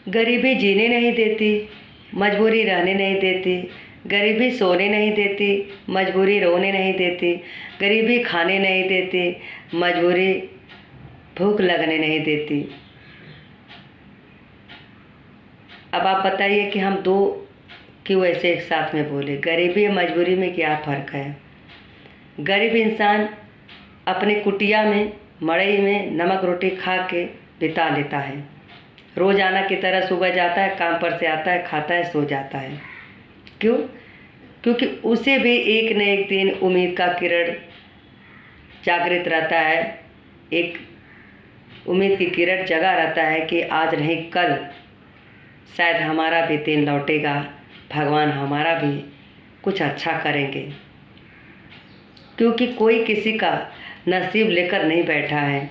गरीबी जीने नहीं देती, मजबूरी रहने नहीं देती। गरीबी सोने नहीं देती, मजबूरी रोने नहीं देती। गरीबी खाने नहीं देती, मजबूरी भूख लगने नहीं देती। अब आप बताइए कि हम दो क्यों ऐसे एक साथ में बोले? गरीबी और मजबूरी में क्या फ़र्क है? गरीब इंसान अपने कुटिया में मड़ई में नमक रोटी खा के बिता लेता है। रोज़ाना की तरह सुबह जाता है, काम पर से आता है, खाता है, सो जाता है। क्यों? क्योंकि उसे भी एक न एक दिन उम्मीद का किरण जागृत रहता है। एक उम्मीद की किरण जगा रहता है कि आज नहीं कल शायद हमारा भी दिन लौटेगा, भगवान हमारा भी कुछ अच्छा करेंगे। क्योंकि कोई किसी का नसीब लेकर नहीं बैठा है।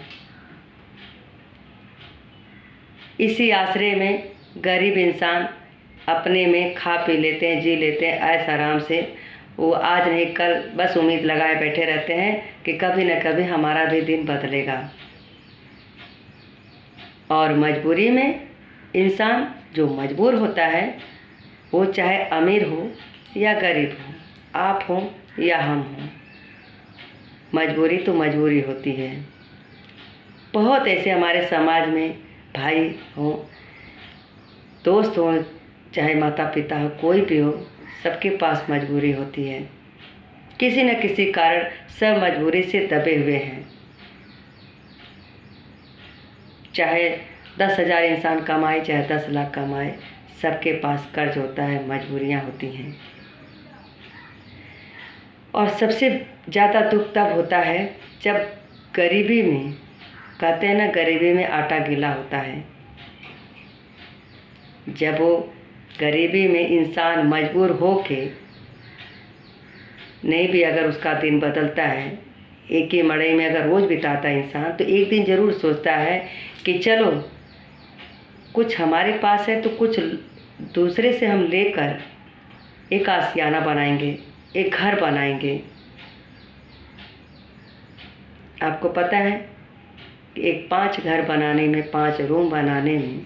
इसी आसरे में गरीब इंसान अपने में खा पी लेते हैं, जी लेते हैं ऐश आराम से। वो आज नहीं कल बस उम्मीद लगाए बैठे रहते हैं कि कभी न कभी हमारा भी दिन बदलेगा। और मजबूरी में इंसान जो मजबूर होता है, वो चाहे अमीर हो या गरीब हो, आप हो या हम हो, मजबूरी तो मजबूरी होती है। बहुत ऐसे हमारे समाज में भाई हो, दोस्त हो, चाहे माता पिता हो, कोई भी हो, सबके पास मजबूरी होती है। किसी न किसी कारण सब मजबूरी से दबे हुए हैं। चाहे 10,000 इंसान कमाए, चाहे 10 लाख कमाए, सबके पास कर्ज होता है, मजबूरियां होती हैं। और सबसे ज़्यादा दुख तब होता है जब गरीबी में, कहते हैं ना, गरीबी में आटा गीला होता है। जब वो गरीबी में इंसान मजबूर हो के नहीं भी अगर उसका दिन बदलता है, एक ही मड़ई में अगर रोज़ बिताता है इंसान, तो एक दिन ज़रूर सोचता है कि चलो कुछ हमारे पास है तो कुछ दूसरे से हम लेकर एक आशियाना बनाएंगे, एक घर बनाएंगे। आपको पता है कि एक 5 घर बनाने में, 5 रूम बनाने में,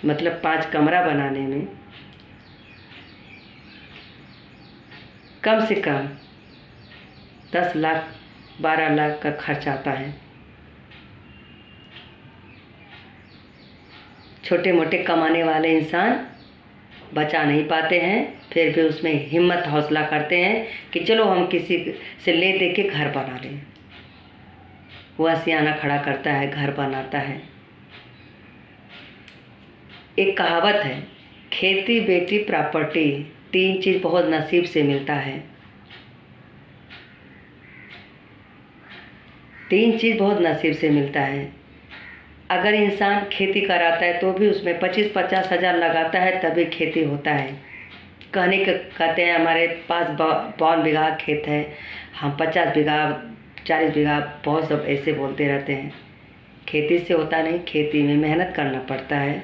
मतलब 5 कमरा बनाने में कम से कम 10 लाख 12 लाख का खर्च आता है। छोटे मोटे कमाने वाले इंसान बचा नहीं पाते हैं, फिर भी उसमें हिम्मत हौसला करते हैं कि चलो हम किसी से ले दे के घर बना लें। वो आशियाना खड़ा करता है, घर बनाता है। एक कहावत है, खेती बेटी प्रॉपर्टी, 3 चीज़ बहुत नसीब से मिलता है। 3 चीज़ बहुत नसीब से मिलता है। अगर इंसान खेती कराता है तो भी उसमें 25-50 हज़ार लगाता है, तभी खेती होता है। कहते हैं हमारे पास 52 बीघा खेत है, हम 50 बीघा 40 बीघा, बहुत सब ऐसे बोलते रहते हैं। खेती से होता नहीं, खेती में मेहनत करना पड़ता है,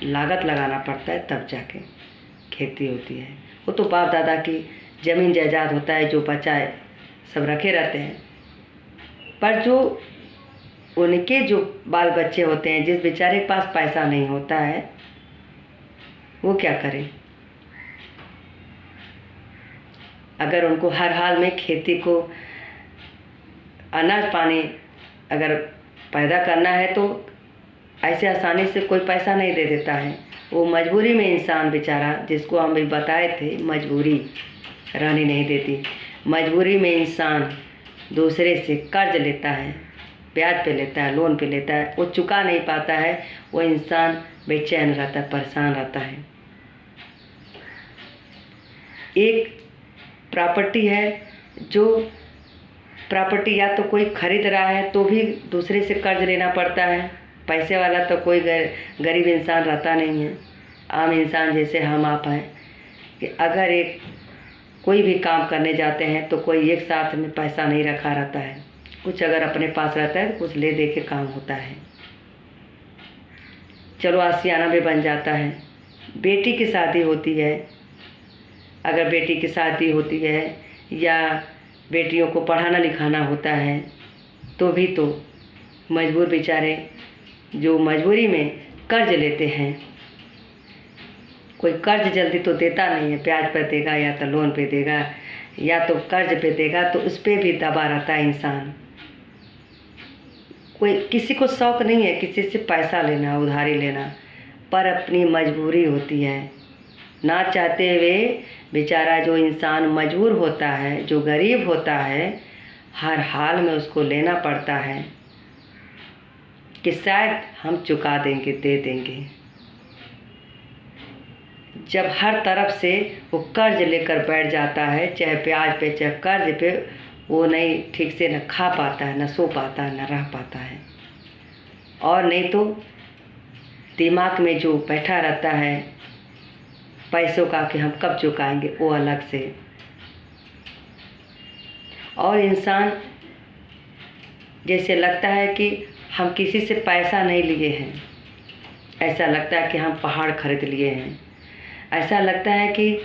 लागत लगाना पड़ता है, तब जाके खेती होती है। वो तो बाप दादा की ज़मीन जायदाद होता है, जो बचा है सब रखे रहते हैं। पर जो उनके जो बाल बच्चे होते हैं, जिस बेचारे के पास पैसा नहीं होता है, वो क्या करें? अगर उनको हर हाल में खेती को अनाज पानी अगर पैदा करना है तो ऐसे आसानी से कोई पैसा नहीं दे देता है। वो मजबूरी में इंसान बेचारा, जिसको हम भी बताए थे, मजबूरी रहने नहीं देती। मजबूरी में इंसान दूसरे से कर्ज लेता है, ब्याज पे लेता है, लोन पे लेता है, वो चुका नहीं पाता है। वो इंसान बेचैन रहता है, परेशान रहता है। एक प्रॉपर्टी है, जो प्रॉपर्टी या तो कोई खरीद रहा है तो भी दूसरे से कर्ज लेना पड़ता है। पैसे वाला तो कोई गरीब इंसान रहता नहीं है। आम इंसान जैसे हम आप हैं कि अगर एक कोई भी काम करने जाते हैं तो कोई एक साथ में पैसा नहीं रखा रहता है, कुछ अगर अपने पास रहता है तो कुछ ले दे के काम होता है। चलो आशियाना भी बन जाता है। बेटी की शादी होती है, अगर बेटी की शादी होती है या बेटियों को पढ़ाना लिखाना होता है, तो भी तो मजबूर बेचारे जो मजबूरी में कर्ज लेते हैं। कोई कर्ज जल्दी तो देता नहीं है, ब्याज पर देगा या तो लोन पे देगा या तो कर्ज पे देगा, तो उस पर भी दबा रहता है इंसान। कोई किसी को शौक़ नहीं है किसी से पैसा लेना, उधारी लेना, पर अपनी मजबूरी होती है। ना चाहते हुए बेचारा जो इंसान मजबूर होता है, जो गरीब होता है, हर हाल में उसको लेना पड़ता है कि शायद हम चुका देंगे, दे देंगे। जब हर तरफ से वो कर्ज लेकर बैठ जाता है, चाहे ब्याज पे चाहे कर्ज पे, वो नहीं ठीक से न खा पाता है, न सो पाता है, न रह पाता है। और नहीं तो दिमाग में जो बैठा रहता है पैसों का कि हम कब चुकाएंगे, वो अलग से। और इंसान जैसे लगता है कि हम किसी से पैसा नहीं लिए हैं, ऐसा लगता है कि हम पहाड़ खरीद लिए हैं। ऐसा लगता है कि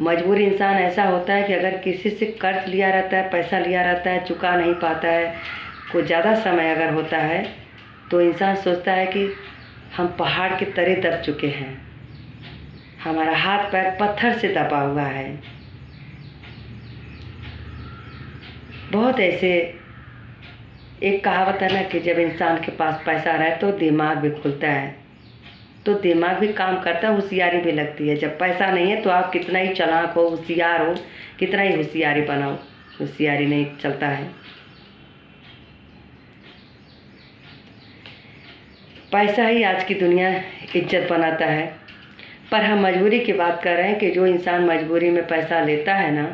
मजबूर इंसान ऐसा होता है कि अगर किसी से कर्ज लिया रहता है, पैसा लिया रहता है, चुका नहीं पाता है, कुछ ज़्यादा समय अगर होता है, तो इंसान सोचता है कि हम पहाड़ के तले दब चुके हैं, हमारा हाथ पैर पत्थर से दबा हुआ है। बहुत ऐसे, एक कहावत है ना कि जब इंसान के पास पैसा रहे तो दिमाग भी खुलता है, तो दिमाग भी काम करता है, होशियारी भी लगती है। जब पैसा नहीं है तो आप कितना ही चालाक हो, होशियार हो, कितना ही होशियारी बनाओ, होशियारी नहीं चलता है। पैसा ही आज की दुनिया इज्जत बनाता है। पर हम मजबूरी की बात कर रहे हैं कि जो इंसान मजबूरी में पैसा लेता है ना,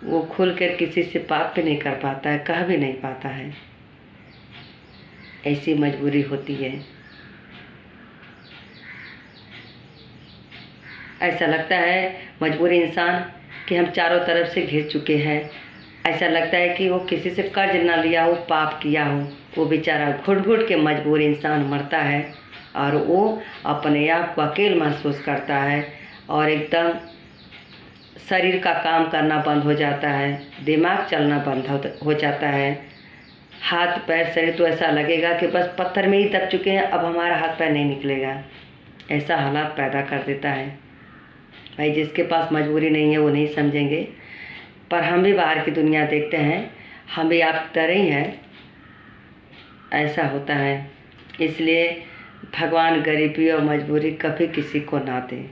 वो खुल कर किसी से बात भी नहीं कर पाता है, कह भी नहीं पाता है। ऐसी मजबूरी होती है। ऐसा लगता है मजबूरी इंसान कि हम चारों तरफ से घिर चुके हैं। ऐसा लगता है कि वो किसी से कर्ज ना लिया हो, पाप किया हो, वो बेचारा घुट घुट के मजबूर इंसान मरता है और वो अपने आप को अकेला महसूस करता है और एकदम शरीर का काम करना बंद हो जाता है, दिमाग चलना बंद हो जाता है। हाथ पैर शरीर तो ऐसा लगेगा कि बस पत्थर में ही दब चुके हैं, अब हमारा हाथ पैर नहीं निकलेगा। ऐसा हालात पैदा कर देता है। भाई जिसके पास मजबूरी नहीं है वो नहीं समझेंगे, पर हम भी बाहर की दुनिया देखते हैं, हम भी आप तरह ही हैं। ऐसा होता है, इसलिए भगवान गरीबी और मजबूरी कभी किसी को ना दे।